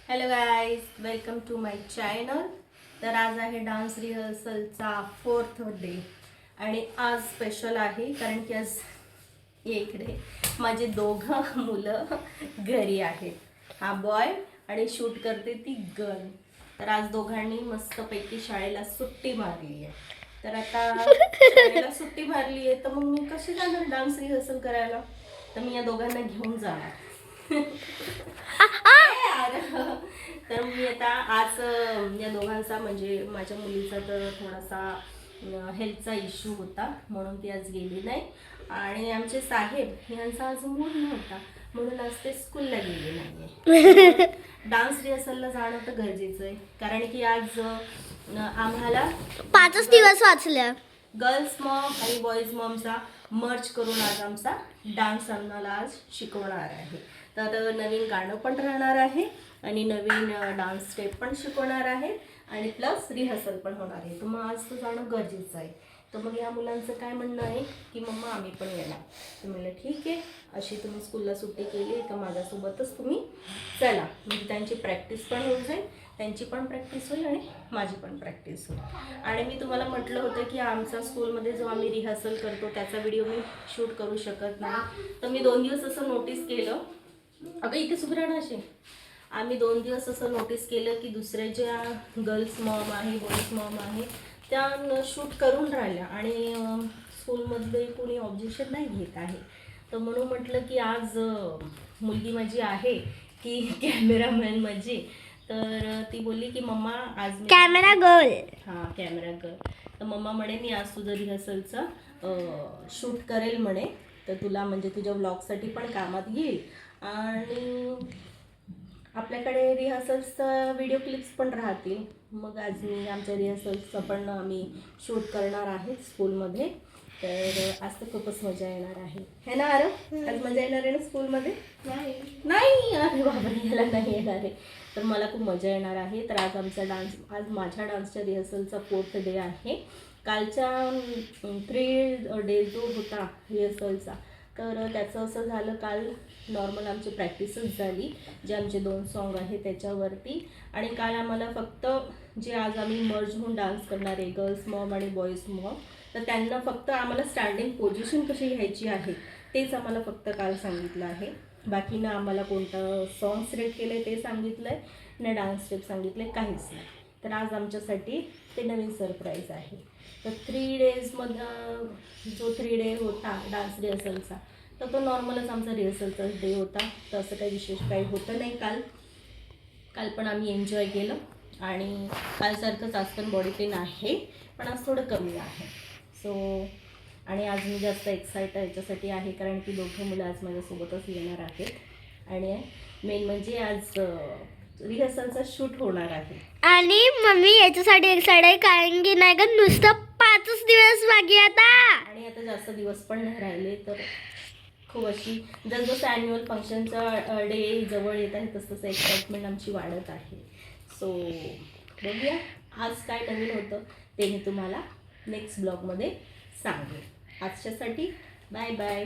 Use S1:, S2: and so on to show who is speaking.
S1: Hello guys, welcome to my channel. तर आज आहे डान्स रिहर्सलचा 4th डे आणि आज स्पेशल आहे कारण की आज इकडे माझे दोघं मुलं घरी आहेत. हा बॉय आणि शूट करते ती गर्ल. तर आज दोघांनी मस्तपैकी शाळेला सुट्टी मारली आहे. तर आता शाळेला सुट्टी मारली आहे तर मग मी कशी जाणार डान्स रिहर्सल करायला. तर मी या दोघांना घेऊन जाणार. तर मी आता आज या दोघांचा म्हणजे माझ्या मुलीचा तर थोडासा हेल्थचा इश्यू होता म्हणून ती आज गेली नाही आणि आमचे साहेब यांचा आज मूड नव्हता म्हणून आज ते स्कूलला गेले नाहीये. डान्स रिहर्सलला जाणं तर गरजेचं आहे कारण की आज आम्हाला
S2: 5 दिवस वाचल्या.
S1: गर्ल्स मॉम आणि बॉईज मॉमचा मर्ज करून आज आमचा डान्स आम्हाला आज शिकवणार आहे. तर नवीन गाणं पण राहणार आहे आणि नवीन डान्स स्टेप पण शिकवणार आहे आणि प्लस रिहर्सल पण होणार आहे. तर मग आज तो जाणं गरजेचं आहे. तर मग या मुलांचं काय म्हणणं आहे की मम्मा आम्ही पण येणार. तर म्हणलं ठीक आहे, अशी तुम्ही स्कूलला सुट्टी केली तर माझ्यासोबतच तुम्ही चला, म्हणजे त्यांची प्रॅक्टिस पण होऊन जाईल, त्यांची पण प्रॅक्टिस होईल आणि माझी पण प्रॅक्टिस होईल. आणि मी तुम्हाला म्हटलं होतं की आमचा स्कूलमध्ये जो आम्ही रिहर्सल करतो त्याचा व्हिडिओ मी शूट करू शकत नाही. तर मी 2 दिवस असं नोटीस केलं, अगं इथे सुधारणा असे आम्ही 2 दिवस असं नोटीस केलं की दुसऱ्या ज्या गर्ल्स मॉम आहे बॉईज मॉम आहे त्या शूट करून राहिल्या आणि स्कूलमध्ये कोणी ऑब्जेक्शन नाही घेत आहे. तर म्हणून म्हटलं की आज मुलगी माझी आहे की कॅमेरामॅन माझी, तर ती बोलली की मम्मा आज
S2: कॅमेरा गर्ल.
S1: हां, कॅमेरा गर्ल. तर मम्मा म्हणे मी आज तुझं रिहर्सलचं शूट करेल म्हणे, तर तुला म्हणजे तुझ्या व्लॉगसाठी पण कामात येईल आणि आपल्याकडे रिहर्सल्सचं व्हिडिओ क्लिप्स पण राहतील. मग आज मी आमच्या रिहर्सल्सचं पण आम्ही शूट करणार आहे स्कूलमध्ये. तर आज तर खूपच मजा येणार आहे है ना आरव? आज मजा येणार आहे ना स्कूलमध्ये? नाही अरे बाबा, याला नाही येणार आहे. तर मला खूप मजा येणार आहे. तर आज आमचा आज माझ्या डान्सच्या रिहर्सलचा 4th डे आहे. कालच्या 3 डेज जो होता रिहर्सलचा तर त्याचं असं झालं, काल नॉर्मल आमची प्रॅक्टिसच झाली जे आमचे 2 सॉन्ग आहे त्याच्यावरती. आणि काल आम्हाला फक्त जे आज आम्ही मर्ज होऊन डान्स करणार आहे गर्ल्स मॉम आणि बॉईज मॉम, तर त्यांना फक्त आम्हाला स्टँडिंग पोझिशन कशी घ्यायची आहे तेच आम्हाला फक्त काल सांगितलं आहे. बाकी ना आम्हाला कोणतं सॉन्ग सिलेक्ट केलं आहे ते सांगितलं आहे ना डान्स स्टेप सांगितलं आहे, काहीच नाही. तर आज आमच्यासाठी ते नवीन सरप्राईज आहे. तर 3 डेजमधनं जो 3 डे होता डान्स रिहर्सलचा तर तो नॉर्मलच आमचा रिहर्सलचा डे होता. तर असं काही विशेष काही होतं नाही. काल पण आम्ही एन्जॉय केलं आणि कालसारखंच आज पण बॉडी पेन आहे पण आज थोडं कमी आहे. सो आणि आज मी जास्त एक्साइटेड याच्यासाठी आहे कारण की दोघं मुलं आज माझ्यासोबतच येणार आहेत आणि मेन म्हणजे आज रिहर्सलचा शूट होणार आहे.
S2: आणि मम्मी याच्यासाठी एक्साइटेड आहे कारण की नाही का नुसतं 5 दिवस बाकी आता
S1: आणि आता जास्त दिवस पण नाही राहिले. तर खूप अशी जसजसं ॲन्युअल फंक्शनचा डे जवळ येत आहे तसं एक्साइटमेंट आमची वाढत आहे. सो बघूया आज काय नवीन होतं ते मी तुम्हाला नेक्स्ट ब्लॉगमध्ये सांगेन. आजच्यासाठी बाय बाय.